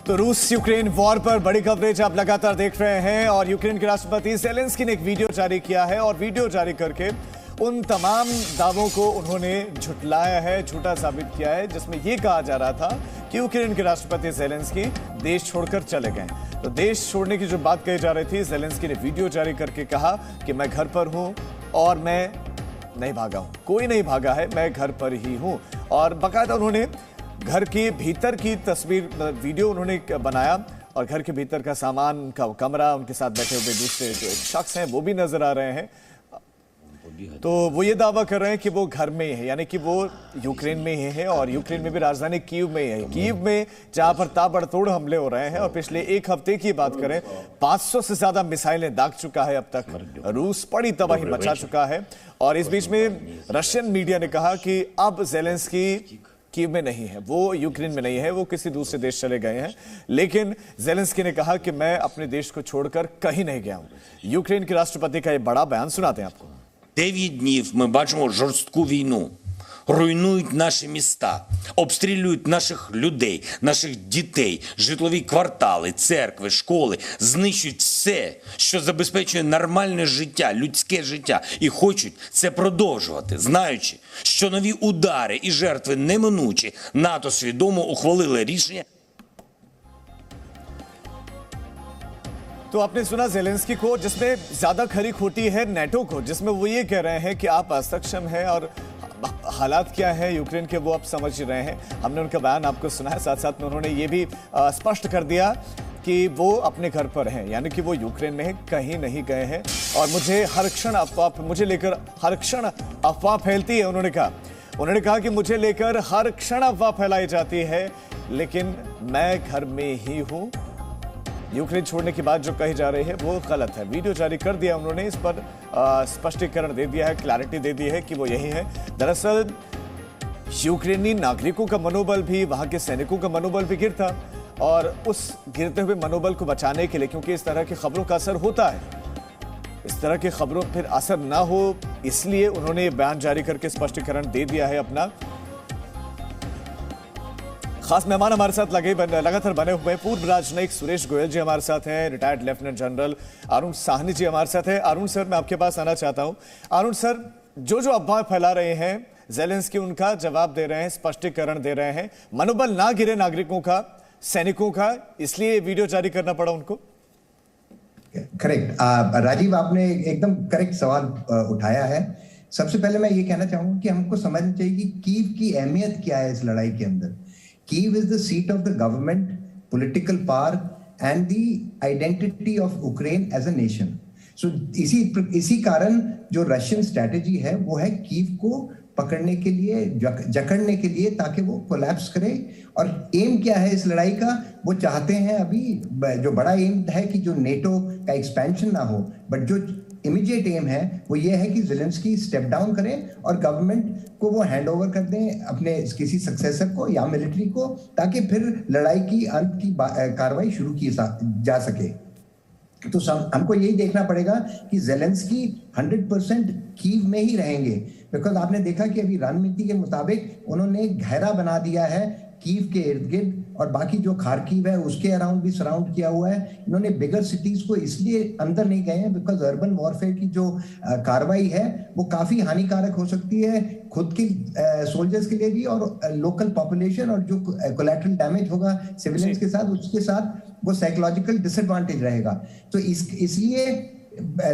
तो रूस Ukraine war पर बड़ी कवरेज आप लगातार देख रहे हैं और यूक्रेन के राष्ट्रपति ज़ेलेंस्की ने एक वीडियो जारी किया है और वीडियो जारी करके उन तमाम दावों को उन्होंने झुटलाया है, झूठा साबित किया है, जिसमें यह कहा जा रहा था कि यूक्रेन के राष्ट्रपति ज़ेलेंस्की देश छोड़कर चले गए। तो देश छोड़ने की जो बात कही जा रही थी, ज़ेलेंस्की ने वीडियो जारी करके कहा कि मैं घर पर हूं और मैं नहीं भागा हूं, कोई नहीं भागा है, मैं घर पर ही हूं। और बाकायदा उन्होंने घर के भीतर की तस्वीर, वीडियो उन्होंने बनाया और घर के भीतर का सामान, उनका कमरा, उनके साथ बैठे हुए दूसरे जो शख्स हैं वो भी नजर आ रहे हैं। तो वो ये दावा कर रहे हैं कि वो घर में ही है, यानी कि वो यूक्रेन में ही है और यूक्रेन में भी राजधानी कीव में ही है। कीव में जहां पर ताबड़तोड़ हमले हो रहे हैं और पिछले एक हफ्ते की बात करें 500 से ज्यादा मिसाइलें दाग चुका है अब तक रूस, बड़ी तबाही मचा चुका है। और इस बीच में रशियन मीडिया ने कहा कि अब ज़ेलेंस्की कीव में नहीं है, वो यूक्रेन में नहीं है, वो किसी दूसरे देश चले गए हैं। लेकिन ज़ेलेंस्की ने कहा कि मैं अपने देश को छोड़कर कहीं नहीं गया हूं। यूक्रेन के राष्ट्रपति का ये बड़ा बयान सुनाते हैं आपको। 9 днів ми бачимо жорстку війну. Руйнують наші міста, обстрілюють наших людей, наших дітей, житлові квартали, церкви, школи, знищують все, що забезпечує нормальне життя, людське життя. І хочуть це продовжувати, знаючи, що нові удари і жертви неминучі. НАТО свідомо ухвалили рішення. तो आपने सुना ज़ेलेंस्की को, जिसमें ज्यादा खरी खोटी है नेटो को, जिसमें वो ये कह रहे हैं कि आप असक्षम हैं और हालात क्या है यूक्रेन के वो आप समझ रहे हैं। हमने उनका बयान आपको सुना है, साथ साथ में उन्होंने ये भी स्पष्ट कर दिया कि वो अपने घर पर हैं, यानी कि वो यूक्रेन में कहीं नहीं गए हैं। और मुझे हर क्षण अफवाह, मुझे लेकर हर क्षण अफवाह फैलती है, उन्होंने कहा कि मुझे लेकर हर क्षण अफवाह फैलाई जाती है, लेकिन मैं घर में ही हूं। यूक्रेन छोड़ने की बात जो कही जा रही है वो गलत है। वीडियो जारी कर दिया उन्होंने, इस पर स्पष्टीकरण दे दिया है, क्लैरिटी दे दी है कि वो यही है। दरअसल यूक्रेनी नागरिकों का मनोबल भी, वहां के सैनिकों का मनोबल भी गिरता और उस गिरते हुए मनोबल को बचाने के लिए, क्योंकि इस तरह की खबरों का असर होता है, इस तरह की खबरों फिर असर ना हो, इसलिए उन्होंने बयान जारी करके स्पष्टीकरण दे दिया है अपना। खास मेहमान हमारे साथ लगातार बने हुए हैं। पूर्व राजनयिक सुरेश गोयल जी हमारे साथ हैं, retired lieutenant general Arun Sahni ji हमारे साथ हैं। अरुण सर, मैं आपके पास आना चाहता हूं। अरुण सर, जो अफवाह फैला रहे हैं ज़ेलेंस्की, उनका जवाब दे रहे हैं, स्पष्टीकरण दे रहे हैं, मनोबल ना गिरे नागरिकों का, सैनिकों का, इसलिए वीडियो जारी करना पड़ा उनको। करेक्ट राजीव, आपने एकदम करेक्ट सवाल उठाया है। सबसे पहले मैं ये कहना चाहूंगा कि हमको समझना चाहिए कि कीव की अहमियत क्या है इस लड़ाई के अंदर। Kyiv is the seat of the government, political power, and the identity of Ukraine as a nation. So इसी कारण जो रशियन स्ट्रैटेजी है वो है कीव को पकड़ने के लिए, जकड़ने के लिए, ताकि वो कोलैप्स करे। और एम क्या है इस लड़ाई का? वो चाहते हैं, अभी जो बड़ा एम है कि जो नेटो का एक्सपेंशन ना हो, बट जो इमीडिएट एम है वो ये है कि ज़ेलेंस्की स्टेप डाउन करें और गवर्नमेंट को वो हैंड ओवर कर दें अपने किसी सक्सेसर को या मिलिट्री को, ताकि फिर लड़ाई की अंत की कार्रवाई शुरू की जा सके। तो हमको यही देखना पड़ेगा कि ज़ेलेंस्की 100% कीव में ही रहेंगे, बिकॉज आपने देखा कि अभी रणनीति के मुताबिक उन्होंने घेरा बना दिया है कीव के इर्द गिर्द, और बाकी जो खार्किव है उसके अराउंड भी सराउंड किया हुआ है। इन्होंने बिगर सिटीज को इसलिए अंदर नहीं गए हैं बिकॉज अर्बन वॉरफेयर की जो कार्रवाई है वो काफी हानिकारक हो सकती है खुद के सोल्जर्स के लिए भी और लोकल पॉपुलेशन, और जो कोलैटरल डैमेज होगा सिविलियंस के साथ, उसके साथ वो साइकोलॉजिकल डिसएडवांटेज रहेगा। तो इसलिए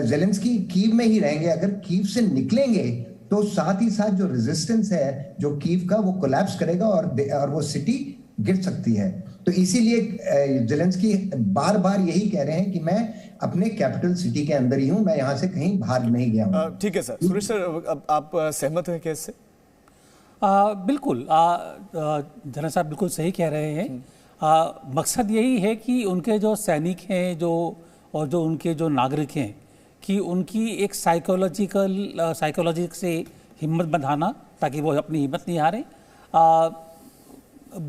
ज़ेलेंस्की कीव में ही रहेंगे। अगर कीव से निकलेंगे तो साथ ही साथ जो रेजिस्टेंस है जो कीव का, वो कोलैप्स करेगा और वो सिटी गिर सकती है। तो इसीलिए ज़ेलेंस्की बार बार यही कह रहे हैं कि मैं अपने कैपिटल सिटी के अंदर ही हूं, मैं यहां से कहीं बाहर नहीं गया हूं। ठीक है सर। सुरेश सर, आप सहमत हैं क्या इससे? बिल्कुल, जनरल साहब बिल्कुल सही कह रहे हैं। मकसद यही है कि उनके जो सैनिक हैं और जो उनके जो नागरिक हैं, कि उनकी एक साइकोलॉजी से हिम्मत बंधाना, ताकि वो अपनी हिम्मत नहीं हारें।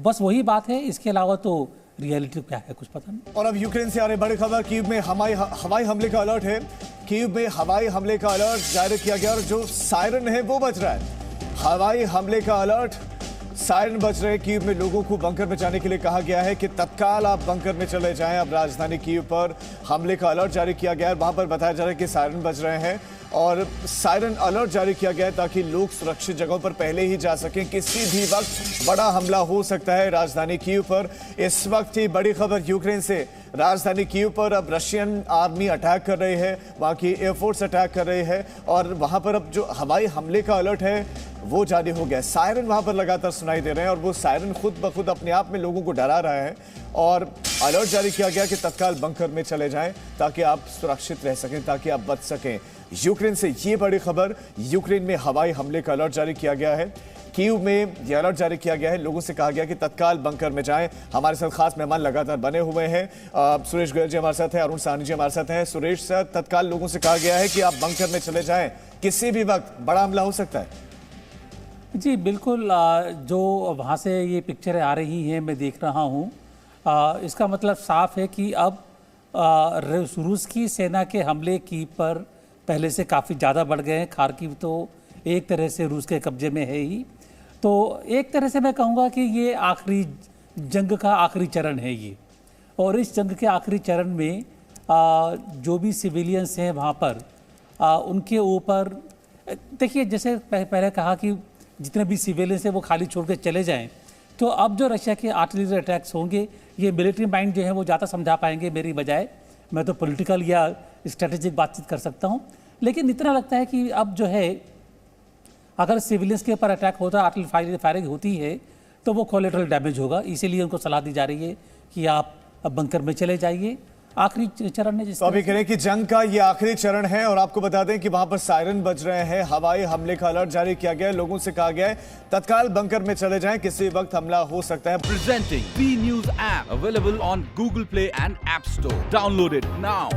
बस वही बात है, इसके अलावा तो रियलिटी क्या है कुछ पता नहीं। और अब यूक्रेन से आ रही बड़ी खबर, कीव में हवाई हमले का अलर्ट है। कीव में हवाई हमले का अलर्ट जारी किया गया और जो सायरन है वो बज रहा है। हवाई हमले का अलर्ट सायरन बज रहे कीव में लोगों को बंकर में जाने के लिए कहा गया है कि तत्काल आप बंकर में चले जाएं। अब राजधानी कीव पर हमले का अलर्ट जारी किया गया है। वहां पर बताया जा रहा है कि सायरन बज रहे हैं और सायरन अलर्ट जारी किया गया है ताकि लोग सुरक्षित जगहों पर पहले ही जा सकें। किसी भी वक्त बड़ा हमला हो सकता है राजधानी कीव पर। इस वक्त ही बड़ी खबर यूक्रेन से। राजधानी कीव पर अब रशियन आर्मी अटैक कर रही है, वहां की एयरफोर्स अटैक कर रही है और वहां पर अब जो हवाई हमले का अलर्ट है वो जारी हो गया। सायरन वहां पर लगातार सुनाई दे रहे हैं और वो सायरन खुद ब खुद अपने आप में लोगों को डरा रहा है और अलर्ट जारी किया गया कि तत्काल बंकर में चले जाएं ताकि आप सुरक्षित रह सकें, ताकि आप बच सकें। यूक्रेन से ये बड़ी खबर, यूक्रेन में हवाई हमले का अलर्ट जारी किया गया है। कीव में यह अलर्ट जारी किया गया है। लोगों से कहा गया कि तत्काल बंकर में जाएं। हमारे साथ खास मेहमान लगातार बने हुए हैं। सुरेश गोयल जी हमारे साथ हैं, अरुण साहनी जी हमारे साथ हैं। सुरेश सर, तत्काल लोगों से कहा गया है कि आप बंकर में चले जाएं, किसी भी वक्त बड़ा हमला हो सकता है। जी बिल्कुल, जो वहाँ से ये पिक्चरें आ रही हैं मैं देख रहा हूँ, इसका मतलब साफ है कि अब रूस की सेना के हमले कीव पर पहले से काफ़ी ज़्यादा बढ़ गए हैं। खार्किव तो एक तरह से रूस के कब्जे में है ही। तो एक तरह से मैं कहूँगा कि ये आखिरी जंग का आखिरी चरण है ये, और इस जंग के आखिरी चरण में जो भी सिविलियंस हैं वहाँ पर उनके ऊपर देखिए, जैसे पहले कहा कि जितने भी सिविलियंस हैं वो खाली छोड़ के चले जाएं, तो अब जो रशिया के आर्टिलरी अटैक्स होंगे ये मिलिट्री माइंड जो है वो ज़्यादा समझा पाएंगे मेरी बजाय। मैं तो पॉलिटिकल या स्ट्रेटेजिक बातचीत कर सकता हूँ, लेकिन इतना लगता है कि अब जो है अगर सिविलियंस के ऊपर अटैक होता है, आर्टिलरी फायरिंग होती है, तो वो कोलेटरल डैमेज होगा। इसीलिए उनको सलाह दी जा रही है कि आप अब बंकर में चले जाइए। आखिरी चरण है तो अभी कह रहे हैं कि जंग का ये आखिरी चरण है और आपको बता दें कि वहां पर सायरन बज रहे हैं। हवाई हमले का अलर्ट जारी किया गया है। लोगों से कहा गया है तत्काल बंकर में चले जाएं, किसी वक्त हमला हो सकता है। Presenting B News app available on Google Play and App Store. Download it now.